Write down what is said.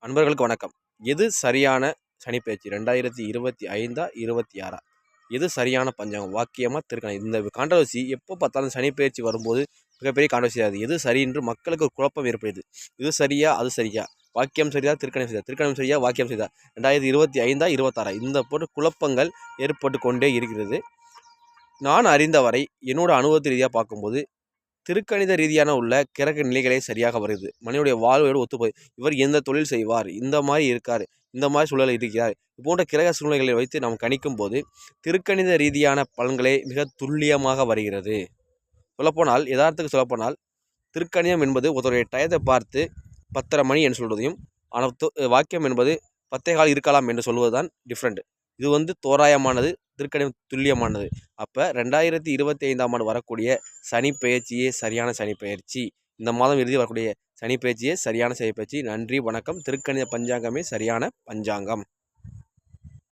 அன்பர்களுக்கு வணக்கம். எது சரியான சனிப்பெயர்ச்சி 2025 26 எது சரியான பஞ்சாங்கம்? வாக்கியமா திருக்கணிதம்? இந்த கான்ட்ரவர்சி எப்போ பார்த்தாலும் சனிப்பெயர்ச்சி வரும்போது மிகப்பெரிய கான்ட்ரவர்சி ஆகுது. எது சரி என்று மக்களுக்கு ஒரு குழப்பம் ஏற்படுது. இது சரியா அது சரியா? வாக்கியம் சரியா திருக்கணிதம் சரியா? திருக்கணிதம் சரியா வாக்கியம் சரியா? 2025 26 இந்த போட்டு குழப்பங்கள் ஏற்பட்டு கொண்டே இருக்கிறது. நான் அறிந்தவரை என்னோட அனுபவத்து ரீதியாக பார்க்கும்போது திருக்கணித ரீதியான உள்ள கிரக நிலைகளே சரியாக வருது. மனிதனுடைய வாழ்வோடு ஒத்துப்போய் இவர் எந்த தொழில் செய்வார், இந்த மாதிரி இருக்கார், இந்த மாதிரி சூழலில் இருக்கிறார், போன்ற கிரக சூழ்நிலைகளை வைத்து நாம் கணிக்கும் போது திருக்கணித ரீதியான பலன்களே மிக துல்லியமாக வருகிறது. சொல்லப்போனால் யதார்த்தத்துக்கு சொல்லப்போனால் திருக்கணிதம் என்பது ஒருத்தருடைய டயத்தை பார்த்து 10:30 மணி என்று சொல்வதையும், ஆனால் வாக்கியம் என்பது 10:15 இருக்கலாம் என்று சொல்வது தான் டிஃப்ரெண்ட். இது தோராயமானது, திருக்கணிதம் துல்லியமானது. அப்போ 2025ஆம் ஆண்டு வரக்கூடிய சனிப்பெயர்ச்சியே சரியான சனிப்பெயர்ச்சி. இந்த மாதம் இறுதி வரக்கூடிய சனிப்பெயர்ச்சியே சரியான சனிப்பெயர்ச்சி. நன்றி, வணக்கம். திருக்கணித பஞ்சாங்கமே சரியான பஞ்சாங்கம்.